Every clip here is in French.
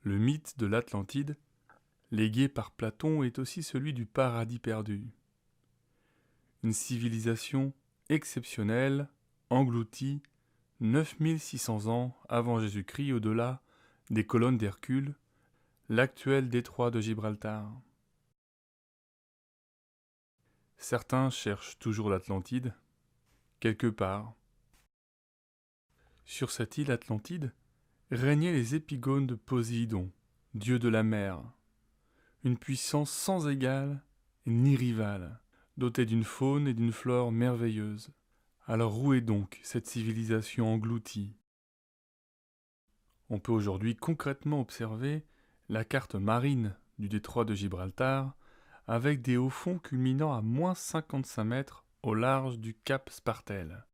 Le mythe de l'Atlantide, légué par Platon, est aussi celui du paradis perdu. Une civilisation exceptionnelle, engloutie 9600 ans avant Jésus-Christ au-delà des colonnes d'Hercule, l'actuel détroit de Gibraltar. Certains cherchent toujours l'Atlantide, quelque part. Sur cette île Atlantide régnaient les épigones de Poséidon, dieu de la mer, une puissance sans égale ni rivale, dotée d'une faune et d'une flore merveilleuses. Alors où est donc cette civilisation engloutie? On peut aujourd'hui concrètement observer la carte marine du détroit de Gibraltar avec des hauts fonds culminant à moins 55 mètres au large du cap Spartel.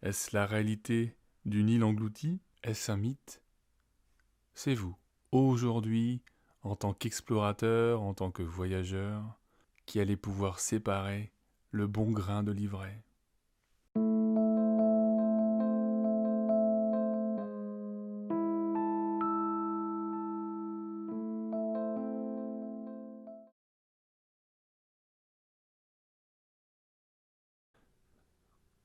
Est-ce la réalité d'une île engloutie? Est-ce un mythe? C'est vous, aujourd'hui, en tant qu'explorateur, en tant que voyageur, qui allez pouvoir séparer le bon grain de l'ivraie.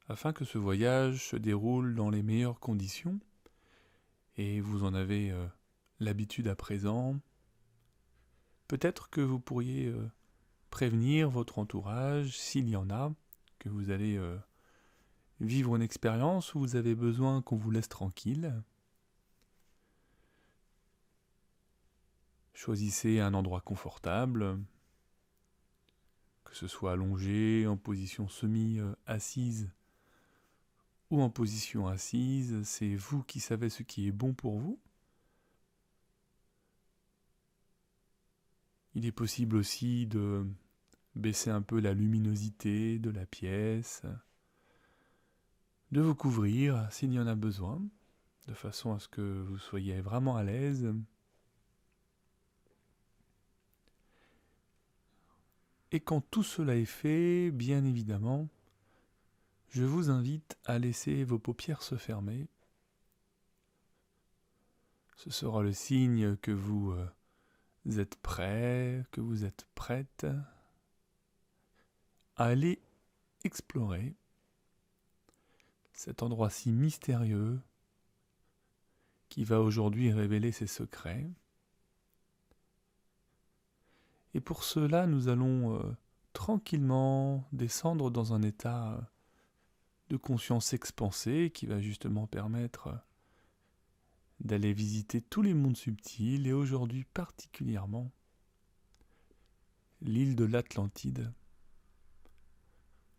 Afin que ce voyage se déroule dans les meilleures conditions, et vous en avez l'habitude à présent, peut-être que vous pourriez prévenir votre entourage, s'il y en a, que vous allez vivre une expérience où vous avez besoin qu'on vous laisse tranquille. Choisissez un endroit confortable, que ce soit allongé, en position semi-assise ou en position assise, c'est vous qui savez ce qui est bon pour vous. Il est possible aussi de baisser un peu la luminosité de la pièce, de vous couvrir s'il y en a besoin, de façon à ce que vous soyez vraiment à l'aise. Et quand tout cela est fait, bien évidemment, je vous invite à laisser vos paupières se fermer. Ce sera le signe que vous êtes prêt, que vous êtes prête à aller explorer cet endroit si mystérieux qui va aujourd'hui révéler ses secrets. Et pour cela, nous allons tranquillement descendre dans un état de conscience expansée qui va justement permettre d'aller visiter tous les mondes subtils et aujourd'hui particulièrement l'île de l'Atlantide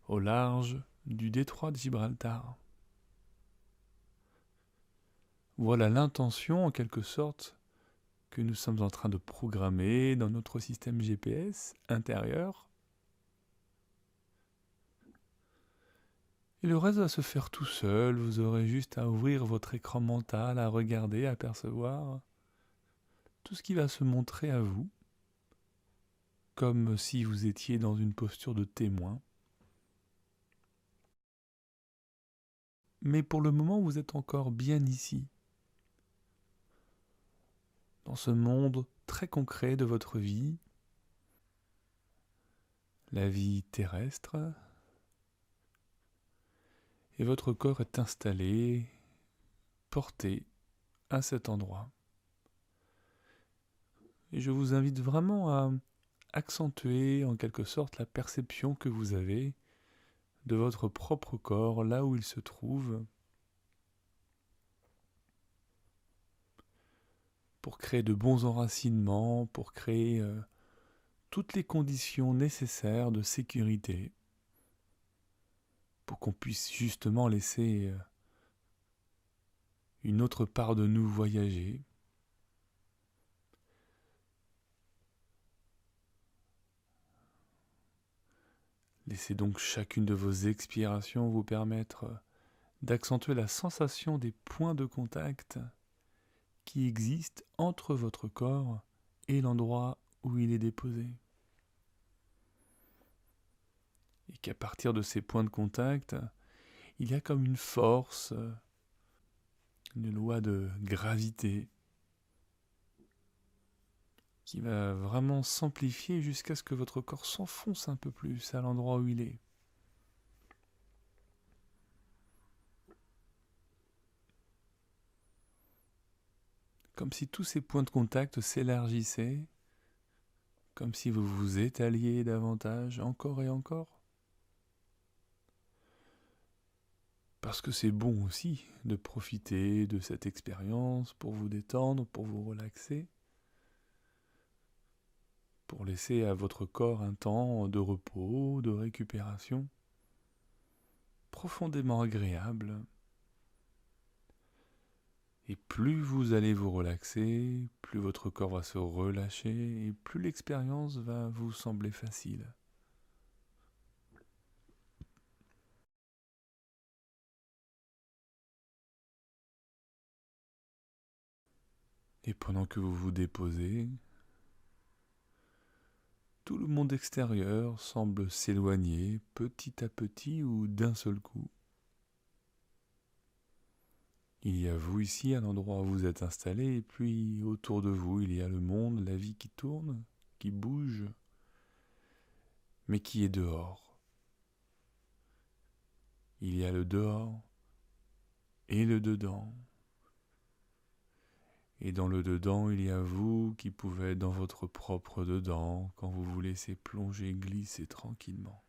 au large du détroit de Gibraltar. Voilà l'intention en quelque sorte que nous sommes en train de programmer dans notre système GPS intérieur. Et le reste va se faire tout seul, vous aurez juste à ouvrir votre écran mental, à regarder, à percevoir tout ce qui va se montrer à vous, comme si vous étiez dans une posture de témoin. Mais pour le moment, vous êtes encore bien ici, dans ce monde très concret de votre vie, la vie terrestre, et votre corps est installé, porté à cet endroit. Et je vous invite vraiment à accentuer en quelque sorte la perception que vous avez de votre propre corps, là où il se trouve, pour créer de bons enracinements, pour créer toutes les conditions nécessaires de sécurité, pour qu'on puisse justement laisser une autre part de nous voyager. Laissez donc chacune de vos expirations vous permettre d'accentuer la sensation des points de contact qui existent entre votre corps et l'endroit où il est déposé. Et qu'à partir de ces points de contact, il y a comme une force, une loi de gravité qui va vraiment s'amplifier jusqu'à ce que votre corps s'enfonce un peu plus à l'endroit où il est. Comme si tous ces points de contact s'élargissaient, comme si vous vous étaliez davantage, encore et encore. Parce que c'est bon aussi de profiter de cette expérience pour vous détendre, pour vous relaxer, pour laisser à votre corps un temps de repos, de récupération, profondément agréable. Et plus vous allez vous relaxer, plus votre corps va se relâcher et plus l'expérience va vous sembler facile. Et pendant que vous vous déposez, tout le monde extérieur semble s'éloigner petit à petit ou d'un seul coup. Il y a vous ici, à l'endroit où vous êtes installé, et puis autour de vous, il y a le monde, la vie qui tourne, qui bouge, mais qui est dehors. Il y a le dehors et le dedans. Et dans le dedans, il y a vous qui pouvez être dans votre propre dedans quand vous vous laissez plonger, glisser tranquillement.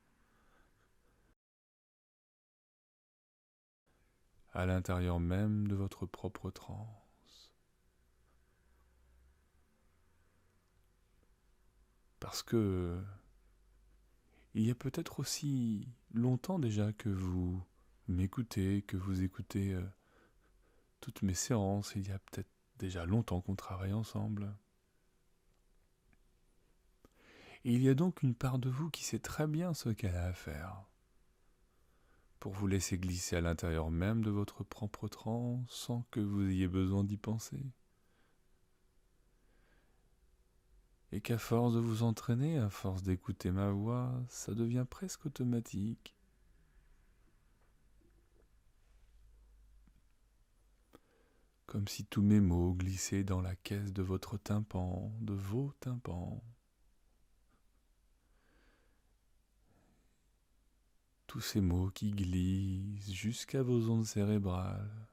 À l'intérieur même de votre propre transe. Parce que il y a peut-être aussi longtemps déjà que vous m'écoutez, que vous écoutez toutes mes séances. Il y a peut-être déjà longtemps qu'on travaille ensemble. Et il y a donc une part de vous qui sait très bien ce qu'elle a à faire pour vous laisser glisser à l'intérieur même de votre propre transe sans que vous ayez besoin d'y penser. Et qu'à force de vous entraîner, à force d'écouter ma voix, ça devient presque automatique. Comme si tous mes mots glissaient dans la caisse de votre tympan, de vos tympans. Tous ces mots qui glissent jusqu'à vos ondes cérébrales.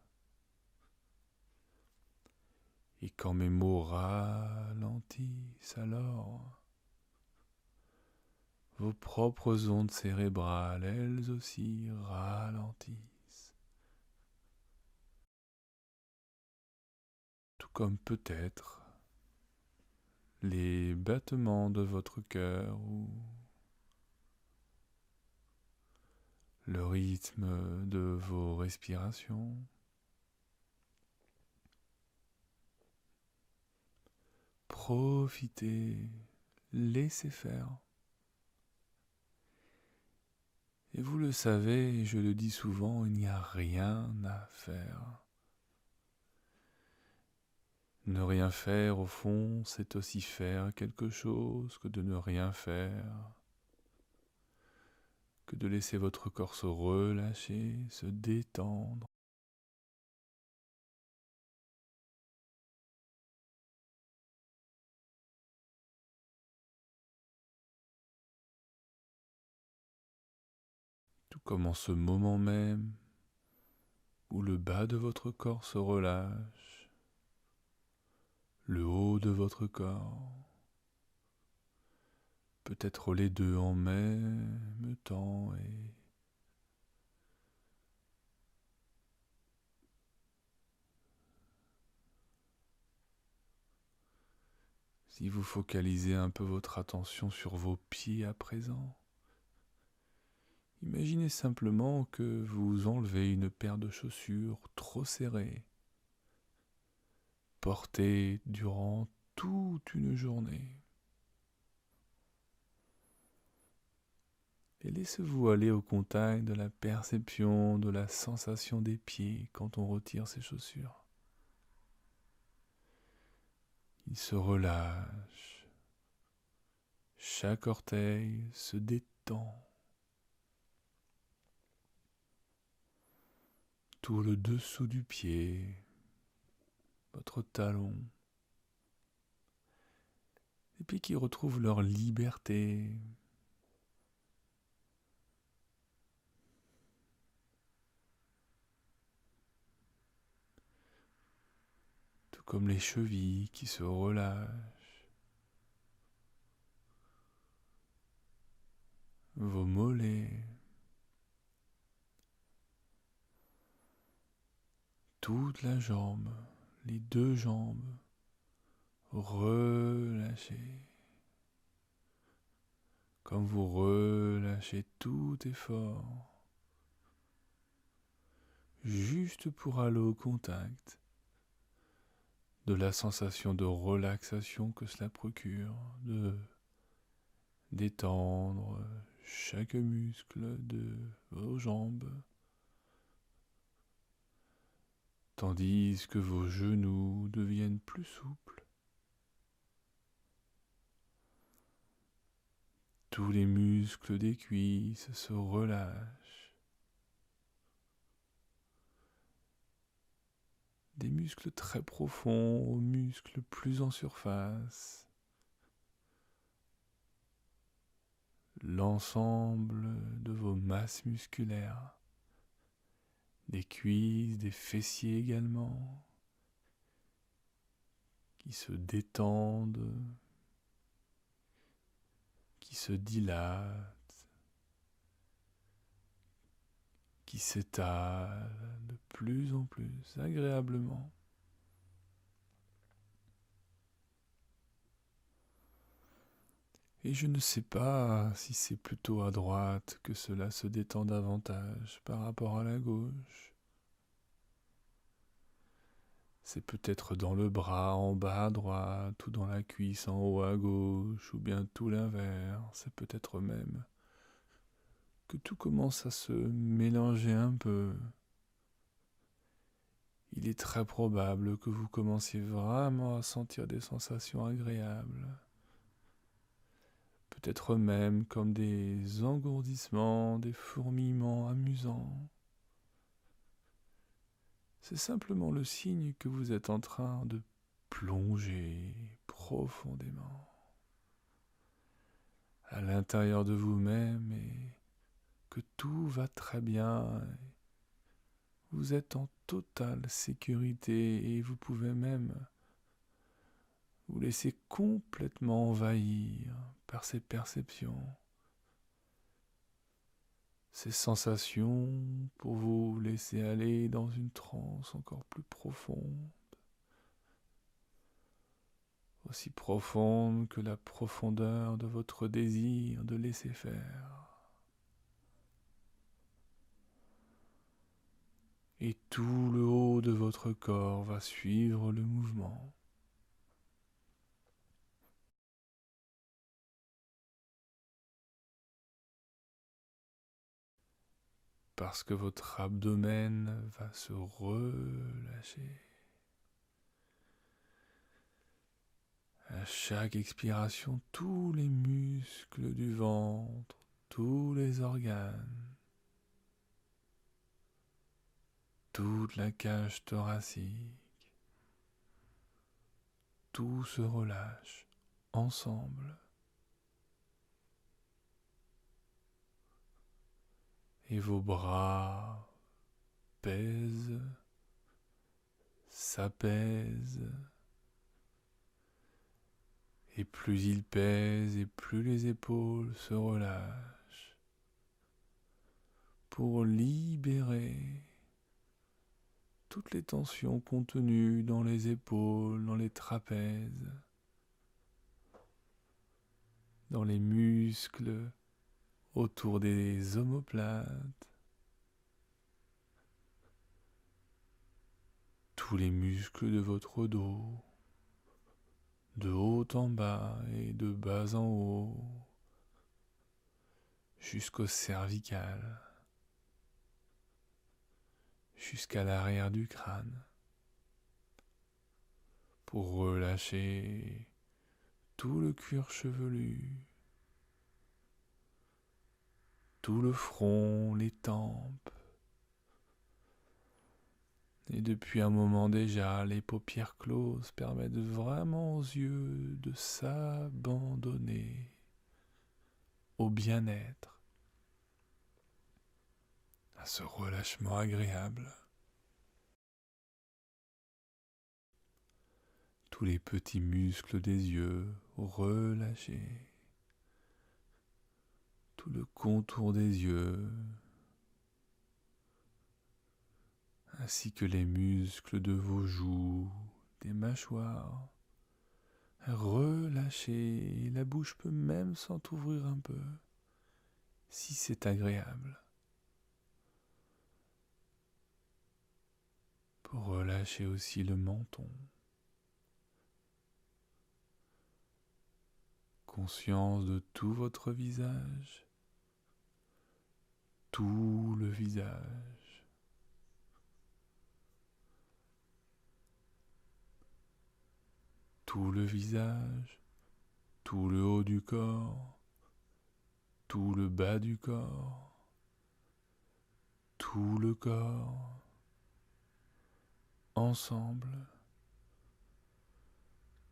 Et quand mes mots ralentissent alors, vos propres ondes cérébrales, elles aussi, ralentissent. Tout comme peut-être les battements de votre cœur ou le rythme de vos respirations. Profitez, laissez faire. Et vous le savez, je le dis souvent, il n'y a rien à faire. Ne rien faire, au fond, c'est aussi faire quelque chose que de ne rien faire, que de laisser votre corps se relâcher, se détendre. Tout comme en ce moment même où le bas de votre corps se relâche, le haut de votre corps, peut-être les deux en même temps et si vous focalisez un peu votre attention sur vos pieds à présent, imaginez simplement que vous enlevez une paire de chaussures trop serrées, portées durant toute une journée. Et laissez-vous aller au contact de la perception, de la sensation des pieds quand on retire ces chaussures. Ils se relâchent, chaque orteil se détend. Tout le dessous du pied, votre talon, et puis qui retrouvent leur liberté. Tout comme les chevilles qui se relâchent, vos mollets, toute la jambe, les deux jambes, relâchez. Comme vous relâchez tout effort, juste pour aller au contact de la sensation de relaxation que cela procure, de détendre chaque muscle de vos jambes, tandis que vos genoux deviennent plus souples. Tous les muscles des cuisses se relâchent. Des muscles très profonds aux muscles plus en surface. L'ensemble de vos masses musculaires, des cuisses, des fessiers également, qui se détendent, qui se dilatent, qui s'étalent de plus en plus agréablement. Et je ne sais pas si c'est plutôt à droite que cela se détend davantage par rapport à la gauche. C'est peut-être dans le bras en bas à droite, ou dans la cuisse en haut à gauche, ou bien tout l'inverse. C'est peut-être même que tout commence à se mélanger un peu. Il est très probable que vous commenciez vraiment à sentir des sensations agréables. Peut-être même comme des engourdissements, des fourmillements amusants. C'est simplement le signe que vous êtes en train de plonger profondément à l'intérieur de vous-même et que tout va très bien. Vous êtes en totale sécurité et vous pouvez même vous laisser complètement envahir par ces perceptions, ces sensations pour vous laisser aller dans une transe encore plus profonde, aussi profonde que la profondeur de votre désir de laisser faire. Et tout le haut de votre corps va suivre le mouvement. Parce que votre abdomen va se relâcher. À chaque expiration, tous les muscles du ventre, tous les organes, toute la cage thoracique, tout se relâche ensemble. Et vos bras pèsent, s'apaisent. Et plus ils pèsent et plus les épaules se relâchent pour libérer toutes les tensions contenues dans les épaules, dans les trapèzes, dans les muscles autour des omoplates, tous les muscles de votre dos, de haut en bas et de bas en haut, jusqu'au cervical, jusqu'à l'arrière du crâne, pour relâcher tout le cuir chevelu, tout le front, les tempes, Et depuis un moment déjà, les paupières closes permettent vraiment aux yeux de s'abandonner au bien-être, à ce relâchement agréable. Tous les petits muscles des yeux relâchés, tout le contour des yeux, ainsi que les muscles de vos joues, des mâchoires. Relâchez, la bouche peut même s'entr'ouvrir un peu, si c'est agréable. Pour relâcher aussi le menton. Conscience de tout votre visage, tout le visage. Tout le visage, tout le haut du corps, tout le bas du corps, tout le corps, ensemble,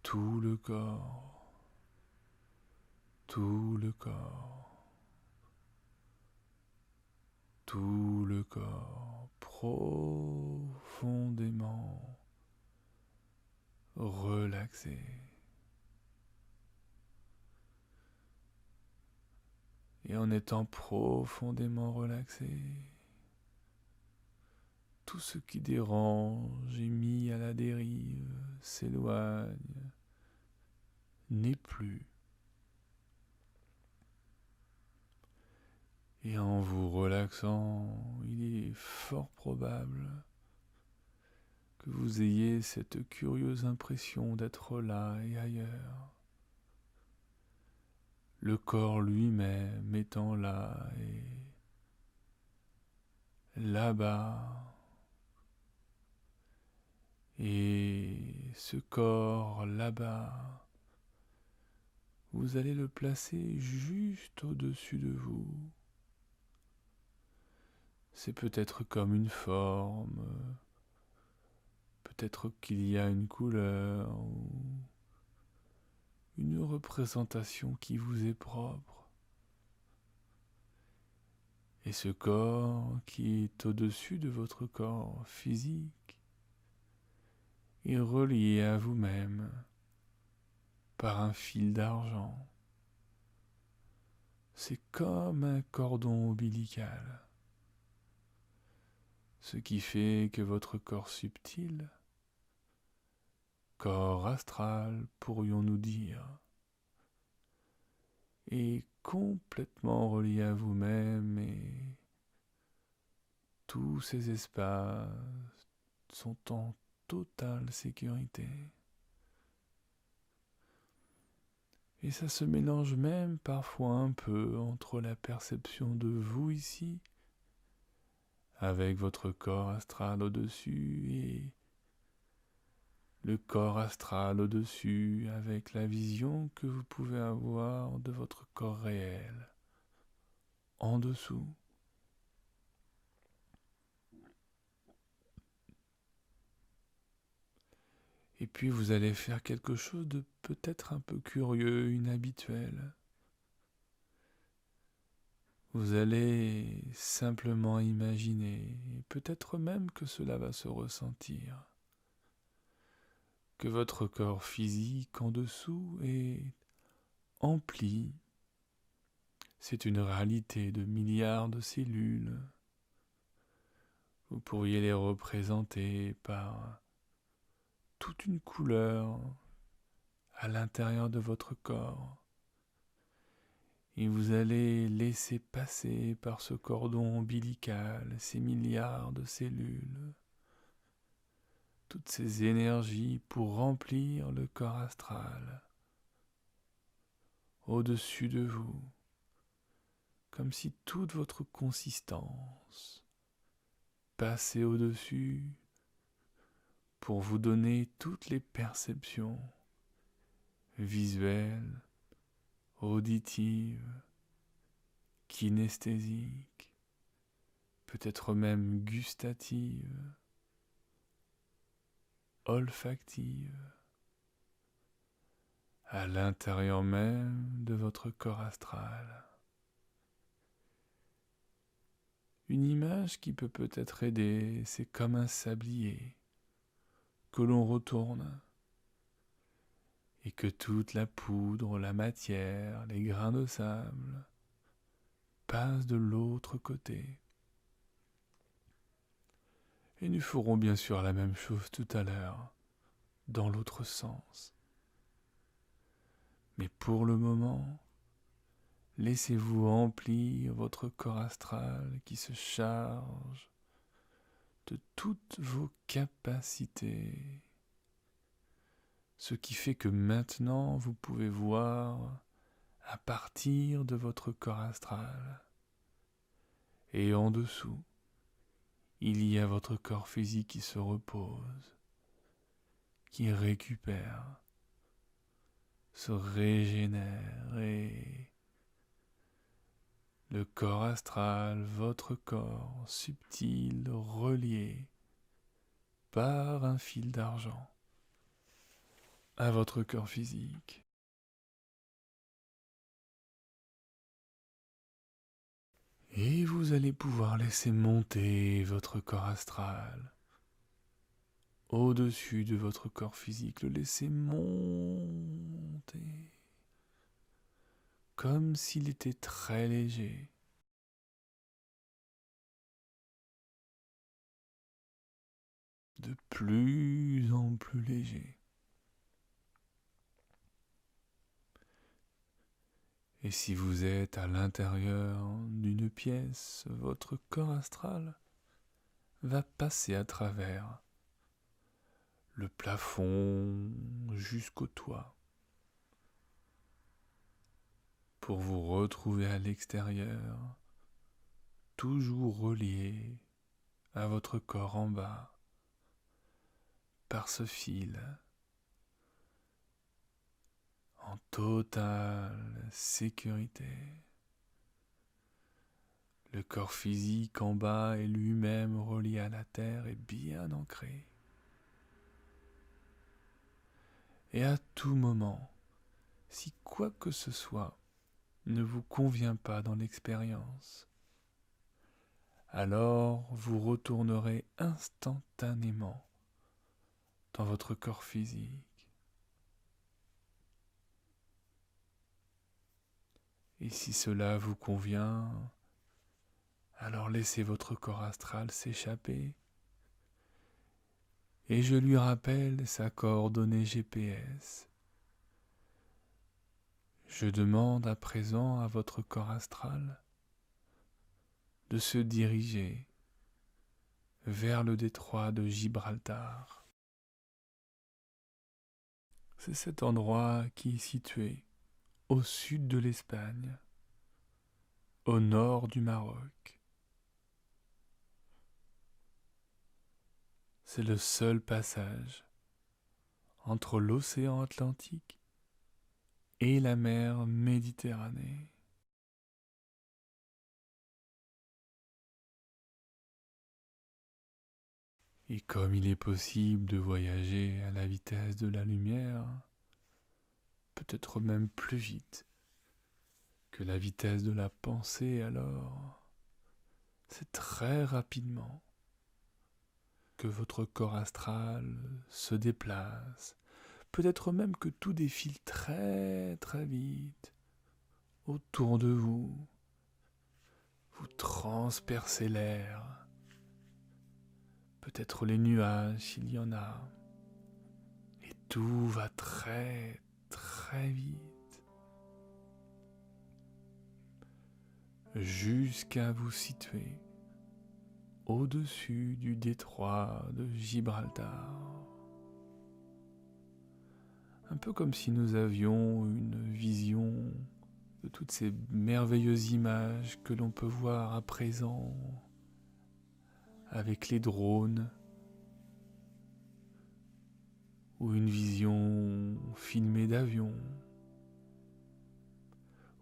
tout le corps, tout le corps, tout le corps, profondément relaxé. Et en étant profondément relaxé, tout ce qui dérange et mis à la dérive s'éloigne, n'est plus. Et en vous relaxant, il est fort probable que vous ayez cette curieuse impression d'être là et ailleurs. Le corps lui-même étant là et là-bas. Et ce corps là-bas, vous allez le placer juste au-dessus de vous. C'est peut-être comme une forme, peut-être qu'il y a une couleur ou une représentation qui vous est propre. Et ce corps qui est au-dessus de votre corps physique est relié à vous-même par un fil d'argent. C'est comme un cordon ombilical. Ce qui fait que votre corps subtil, corps astral pourrions-nous dire, est complètement relié à vous-même et tous ces espaces sont en totale sécurité. Et ça se mélange même parfois un peu entre la perception de vous ici, avec votre corps astral au-dessus, et le corps astral au-dessus, avec la vision que vous pouvez avoir de votre corps réel en dessous. Et puis vous allez faire quelque chose de peut-être un peu curieux, inhabituel. Vous allez simplement imaginer, et peut-être même que cela va se ressentir, que votre corps physique en dessous est empli. C'est une réalité de milliards de cellules. Vous pourriez les représenter par toute une couleur à l'intérieur de votre corps. Et vous allez laisser passer par ce cordon ombilical ces milliards de cellules, toutes ces énergies pour remplir le corps astral au-dessus de vous, comme si toute votre consistance passait au-dessus pour vous donner toutes les perceptions visuelles, auditives, kinesthésiques, peut-être même gustatives, olfactive à l'intérieur même de votre corps astral. Une image qui peut peut-être aider, c'est comme un sablier que l'on retourne et que toute la poudre, la matière, les grains de sable passent de l'autre côté. Et nous ferons bien sûr la même chose tout à l'heure, dans l'autre sens. Mais pour le moment, laissez-vous remplir votre corps astral qui se charge de toutes vos capacités. Ce qui fait que maintenant vous pouvez voir à partir de votre corps astral. Et en dessous, il y a votre corps physique qui se repose, qui récupère, se régénère et le corps astral, votre corps subtil, relié par un fil d'argent à votre corps physique. Et vous allez pouvoir laisser monter votre corps astral au-dessus de votre corps physique, le laisser monter comme s'il était très léger. De plus en plus léger. Et si vous êtes à l'intérieur d'une pièce, votre corps astral va passer à travers le plafond jusqu'au toit pour vous retrouver à l'extérieur, toujours relié à votre corps en bas par ce fil, en totale sécurité. Le corps physique en bas est lui-même relié à la terre et bien ancré. Et à tout moment, si quoi que ce soit ne vous convient pas dans l'expérience, alors vous retournerez instantanément dans votre corps physique. Et si cela vous convient, alors laissez votre corps astral s'échapper et je lui rappelle sa coordonnée GPS. Je demande à présent à votre corps astral de se diriger vers le détroit de Gibraltar. C'est cet endroit qui est situé au sud de l'Espagne, au nord du Maroc. C'est le seul passage entre l'océan Atlantique et la mer Méditerranée. Et comme il est possible de voyager à la vitesse de la lumière, peut-être même plus vite que la vitesse de la pensée, alors c'est très rapidement que votre corps astral se déplace, peut-être même que tout défile très très vite autour de vous. Vous transpercez l'air, peut-être les nuages s'il y en a, et tout va très très vite, jusqu'à vous situer au-dessus du détroit de Gibraltar. Un peu comme si nous avions une vision de toutes ces merveilleuses images que l'on peut voir à présent avec les drones, ou une vision filmée d'avion.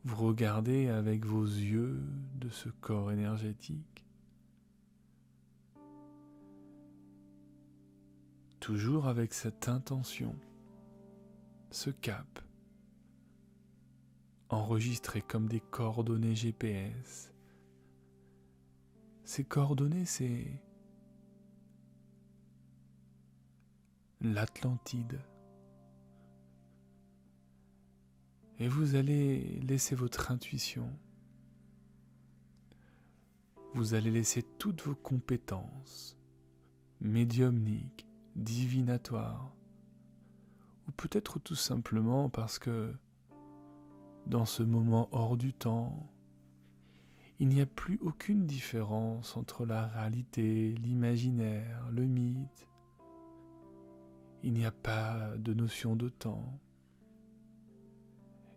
Vous regardez avec vos yeux de ce corps énergétique toujours avec cette intention, ce cap, enregistré comme des coordonnées GPS. Ces coordonnées, c'est l'Atlantide. Et vous allez laisser votre intuition. Vous allez laisser toutes vos compétences, médiumniques, divinatoires, ou peut-être tout simplement parce que dans ce moment hors du temps, il n'y a plus aucune différence entre la réalité, l'imaginaire, le mythe. Il n'y a pas de notion de temps.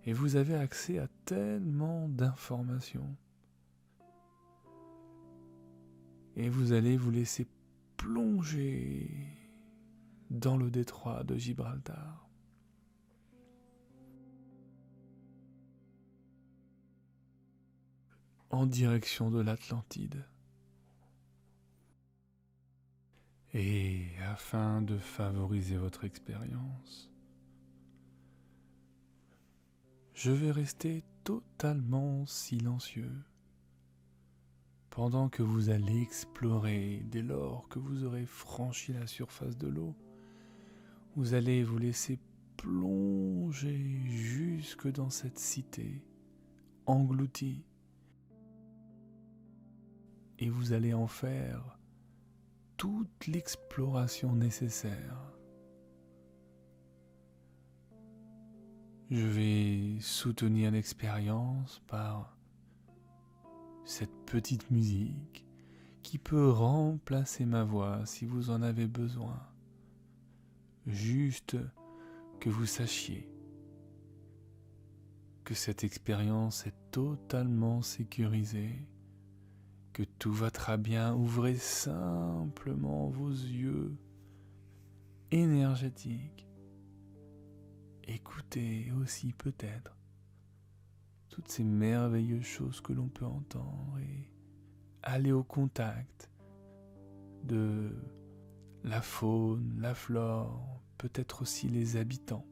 Et vous avez accès à tellement d'informations. Et vous allez vous laisser plonger dans le détroit de Gibraltar. En direction de l'Atlantide. Et afin de favoriser votre expérience, je vais rester totalement silencieux pendant que vous allez explorer. Dès lors que vous aurez franchi la surface de l'eau, vous allez vous laisser plonger jusque dans cette cité engloutie et vous allez en faire toute l'exploration nécessaire. Je vais soutenir l'expérience par cette petite musique qui peut remplacer ma voix si vous en avez besoin. Juste que vous sachiez que cette expérience est totalement sécurisée, que tout va très bien. Ouvrez simplement vos yeux énergétiques. Écoutez aussi peut-être toutes ces merveilleuses choses que l'on peut entendre et allez au contact de la faune, la flore, peut-être aussi les habitants.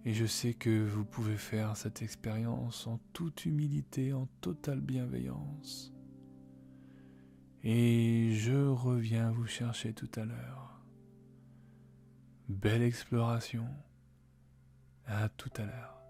Et je sais que vous pouvez faire cette expérience en toute humilité, en totale bienveillance. Et je reviens vous chercher tout à l'heure. Belle exploration. À tout à l'heure.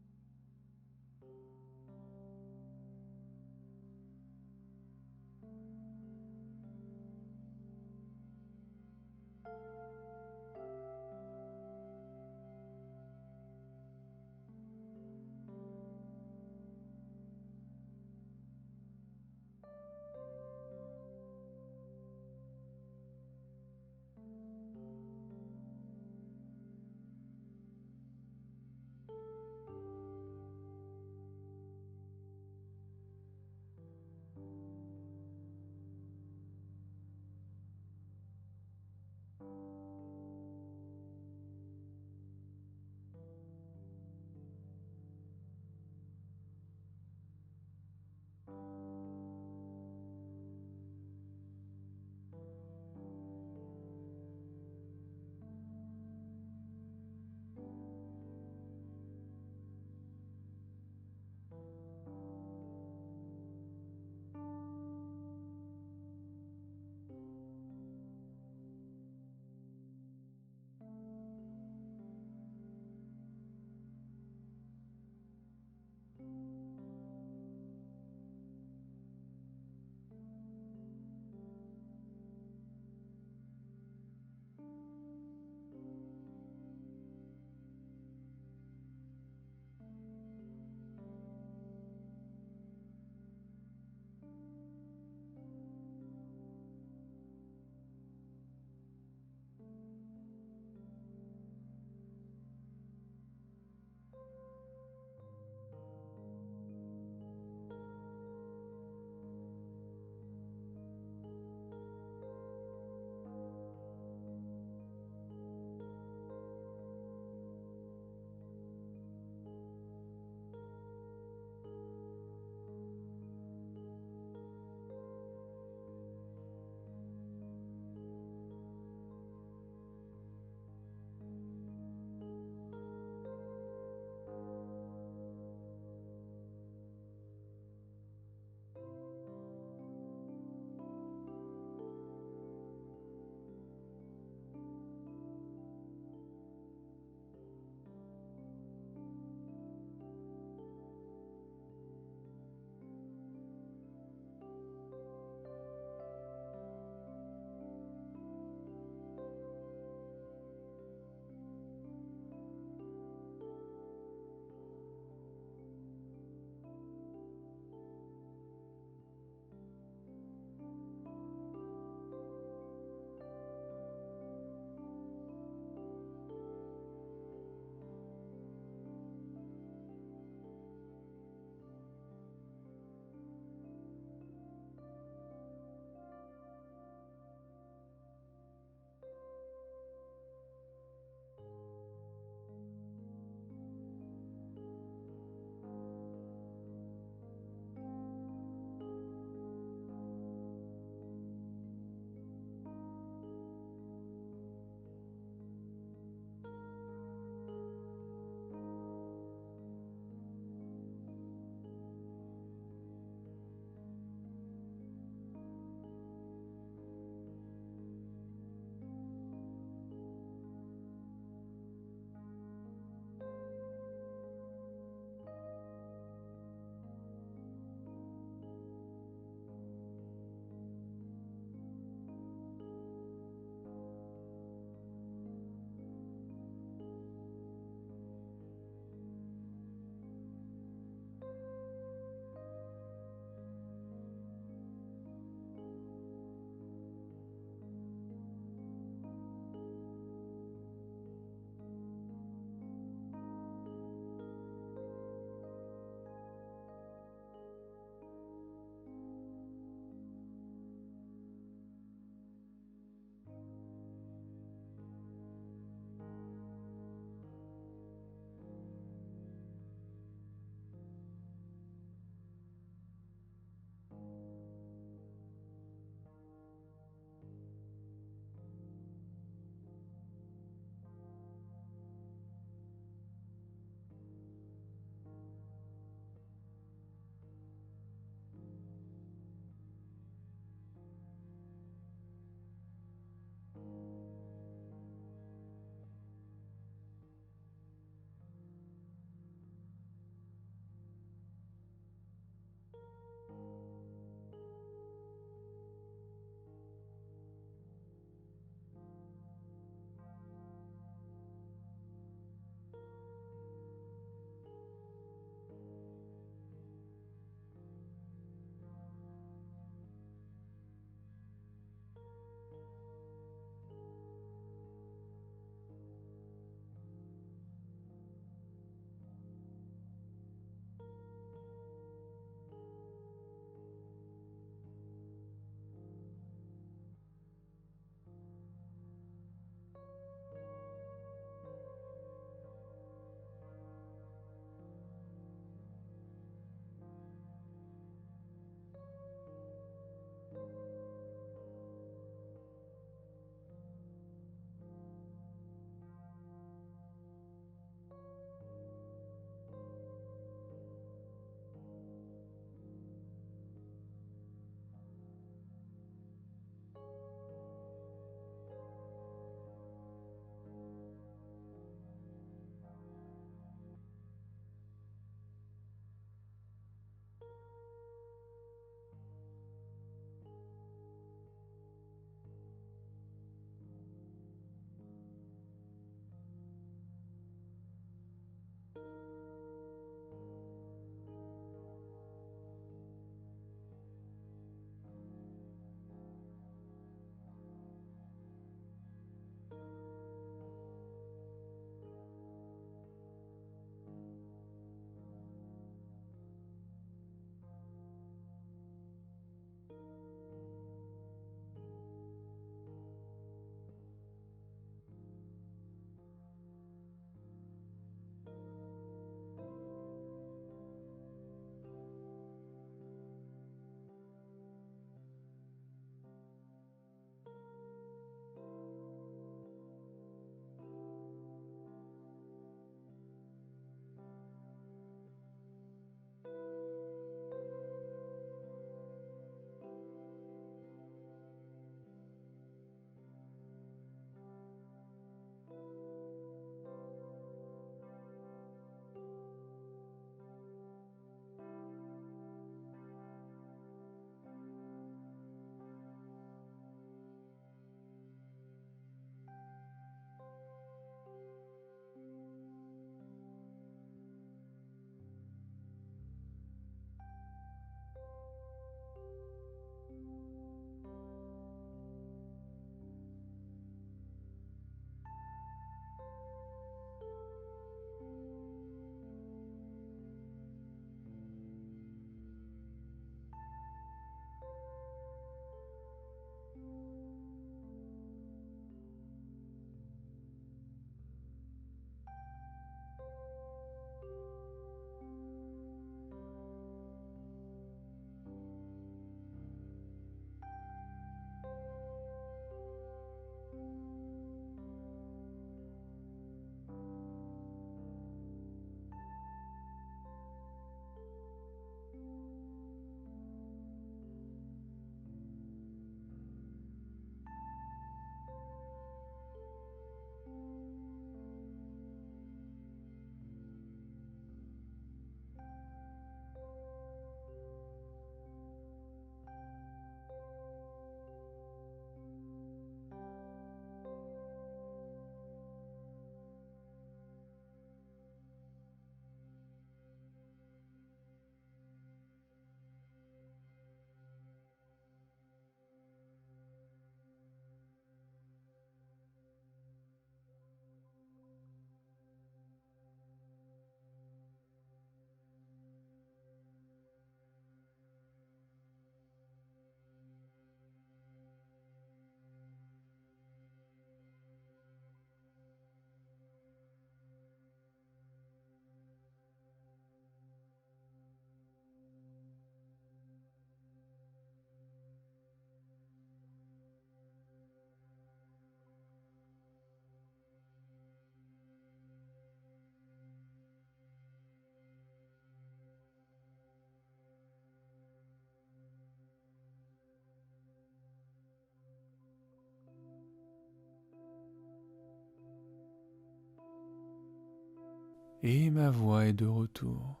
Et ma voix est de retour.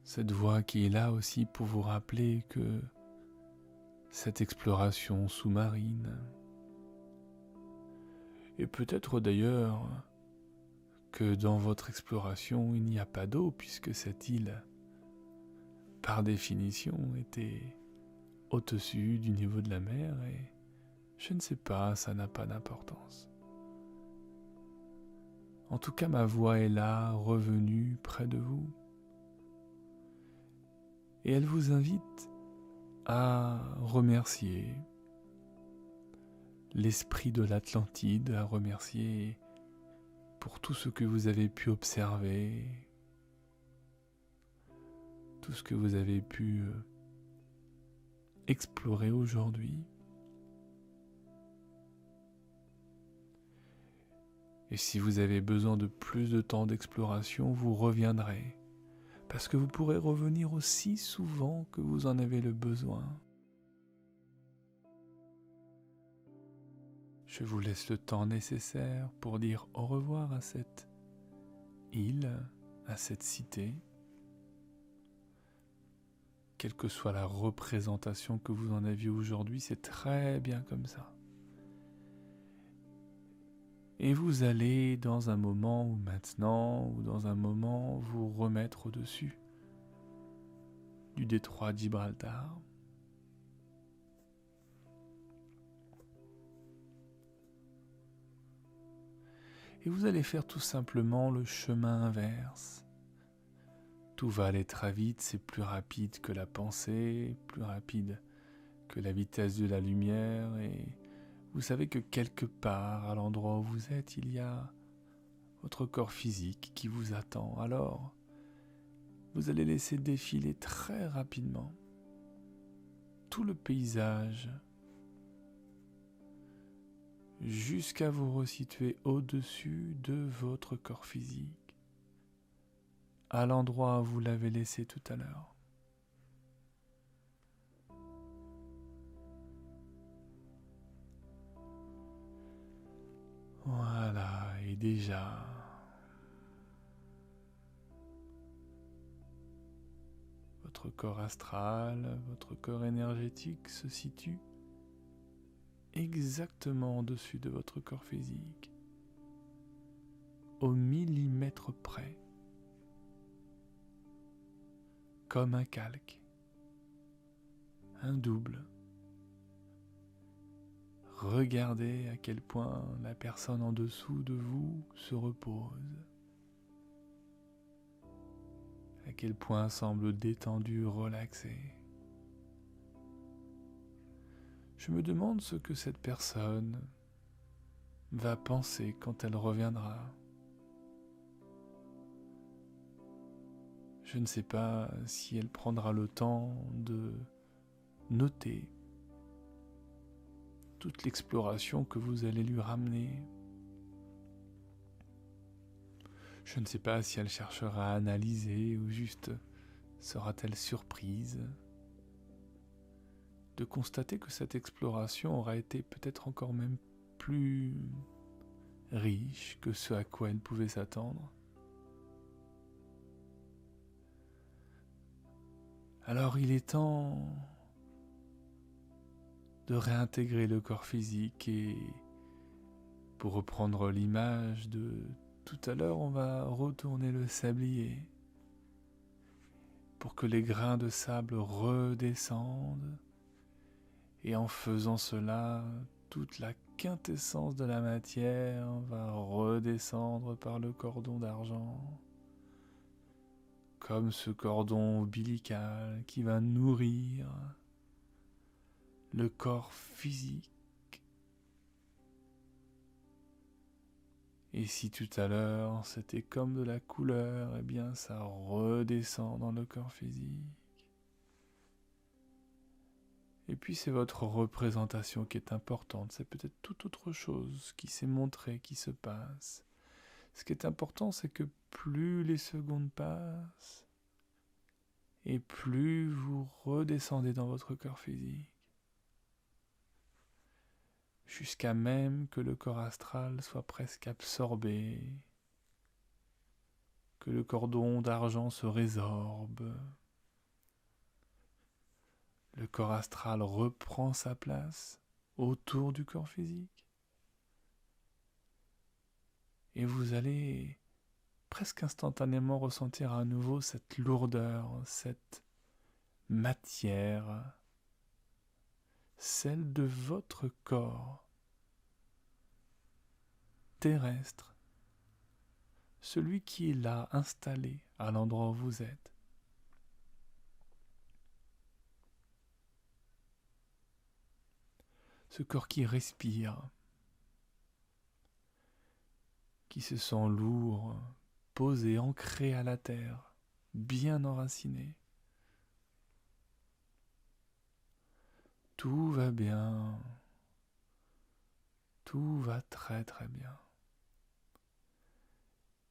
Cette voix qui est là aussi pour vous rappeler que cette exploration sous-marine, et peut-être d'ailleurs que dans votre exploration il n'y a pas d'eau puisque cette île, par définition, était au-dessus du niveau de la mer et je ne sais pas, ça n'a pas d'importance. En tout cas, ma voix est là, revenue près de vous. Et elle vous invite à remercier l'esprit de l'Atlantide, à remercier pour tout ce que vous avez pu observer, tout ce que vous avez pu explorer aujourd'hui. Et si vous avez besoin de plus de temps d'exploration, vous reviendrez, parce que vous pourrez revenir aussi souvent que vous en avez le besoin. Je vous laisse le temps nécessaire pour dire au revoir à cette île, à cette cité, quelle que soit la représentation que vous en aviez aujourd'hui, c'est très bien comme ça. Et vous allez dans un moment ou maintenant, ou dans un moment, vous remettre au-dessus du détroit de Gibraltar. Et vous allez faire tout simplement le chemin inverse. Tout va aller très vite, c'est plus rapide que la pensée, plus rapide que la vitesse de la lumière, et vous savez que quelque part, à l'endroit où vous êtes, il y a votre corps physique qui vous attend. Alors, vous allez laisser défiler très rapidement tout le paysage jusqu'à vous resituer au-dessus de votre corps physique, à l'endroit où vous l'avez laissé tout à l'heure. Voilà, et déjà, votre corps astral, votre corps énergétique se situe exactement au-dessus de votre corps physique, au millimètre près, comme un calque, un double. Regardez à quel point la personne en dessous de vous se repose, à quel point semble détendue, relaxée. Je me demande ce que cette personne va penser quand elle reviendra. Je ne sais pas si elle prendra le temps de noter toute l'exploration que vous allez lui ramener. Je ne sais pas si elle cherchera à analyser ou juste sera-t-elle surprise de constater que cette exploration aura été peut-être encore même plus riche que ce à quoi elle pouvait s'attendre. Alors il est temps de réintégrer le corps physique et, pour reprendre l'image de tout à l'heure, on va retourner le sablier pour que les grains de sable redescendent, et en faisant cela, toute la quintessence de la matière va redescendre par le cordon d'argent, comme ce cordon ombilical qui va nourrir le corps physique. Et si tout à l'heure c'était comme de la couleur, eh bien ça redescend dans le corps physique. Et puis c'est votre représentation qui est importante, c'est peut-être toute autre chose qui s'est montrée, qui se passe. Ce qui est important, c'est que plus les secondes passent, et plus vous redescendez dans votre corps physique. jusqu'à même que le corps astral soit presque absorbé, que le cordon d'argent se résorbe. Le corps astral reprend sa place autour du corps physique. Et vous allez presque instantanément ressentir à nouveau cette lourdeur, cette matière, celle de votre corps terrestre, celui qui est là, installé à l'endroit où vous êtes. Ce corps qui respire, qui se sent lourd, posé, ancré à la terre, bien enraciné. Tout va bien, tout va très très bien.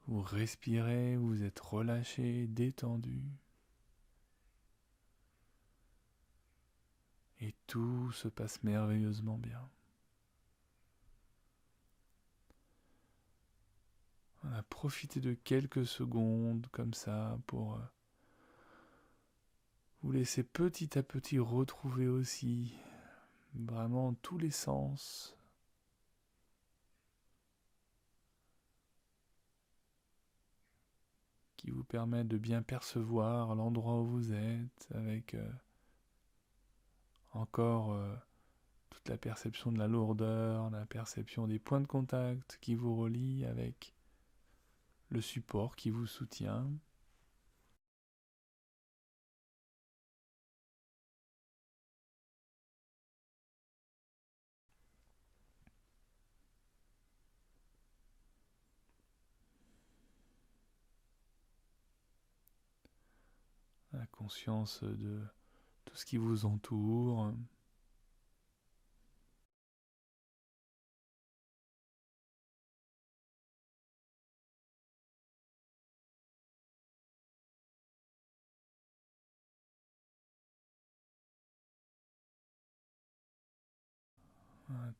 Vous respirez, vous êtes relâché, détendu. Et tout se passe merveilleusement bien. On a profité de quelques secondes comme ça pour vous laisser petit à petit retrouver aussi vraiment tous les sens. Qui vous permettent de bien percevoir l'endroit où vous êtes avec encore toute la perception de la lourdeur, la perception des points de contact qui vous relient avec le support qui vous soutient. La conscience de tout ce qui vous entoure.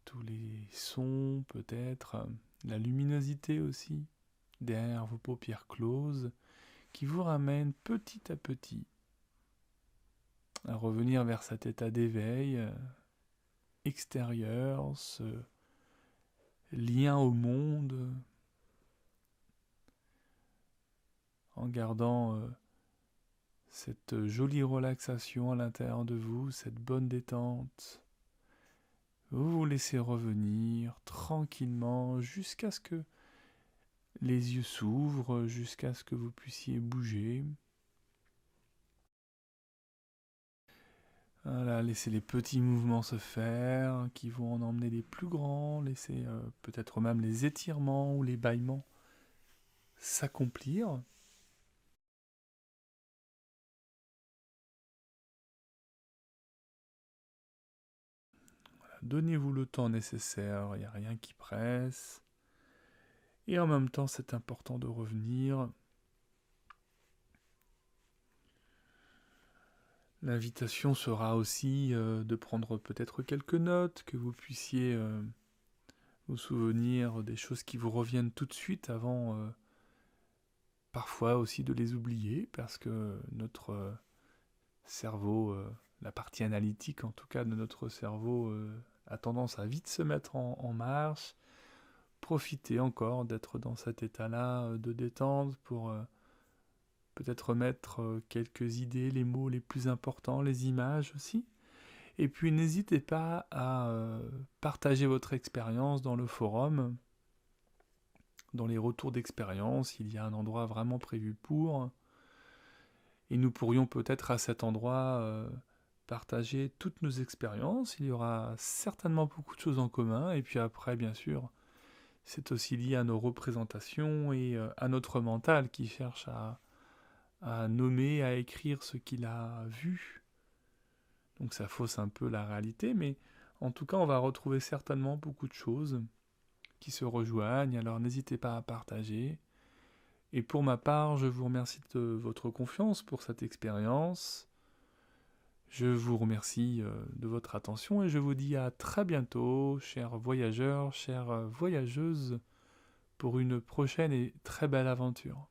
Tous les sons peut-être, la luminosité aussi, derrière vos paupières closes, qui vous ramène petit à petit à revenir vers cet état d'éveil extérieur, ce lien au monde, en gardant cette jolie relaxation à l'intérieur de vous, cette bonne détente. Vous vous laissez revenir tranquillement jusqu'à ce que les yeux s'ouvrent, jusqu'à ce que vous puissiez bouger. Voilà, laissez les petits mouvements se faire, qui vont en emmener les plus grands, laissez peut-être même les étirements ou les bâillements s'accomplir. Voilà, donnez-vous le temps nécessaire, il n'y a rien qui presse. Et en même temps, c'est important de revenir. L'invitation sera aussi de prendre peut-être quelques notes, que vous puissiez vous souvenir des choses qui vous reviennent tout de suite avant parfois aussi de les oublier, parce que notre cerveau, la partie analytique en tout cas de notre cerveau, a tendance à vite se mettre en marche. Profitez encore d'être dans cet état-là de détente pour peut-être remettre quelques idées, les mots les plus importants, les images aussi. Et puis n'hésitez pas à partager votre expérience dans le forum, dans les retours d'expérience, il y a un endroit vraiment prévu pour. Et nous pourrions peut-être à cet endroit partager toutes nos expériences. Il y aura certainement beaucoup de choses en commun. Et puis après, bien sûr, c'est aussi lié à nos représentations et à notre mental qui cherche à nommer, à écrire ce qu'il a vu. Donc ça fausse un peu la réalité, mais en tout cas, on va retrouver certainement beaucoup de choses qui se rejoignent. Alors n'hésitez pas à partager. Et pour ma part, je vous remercie de votre confiance pour cette expérience. Je vous remercie de votre attention et je vous dis à très bientôt, chers voyageurs, chères voyageuses, pour une prochaine et très belle aventure.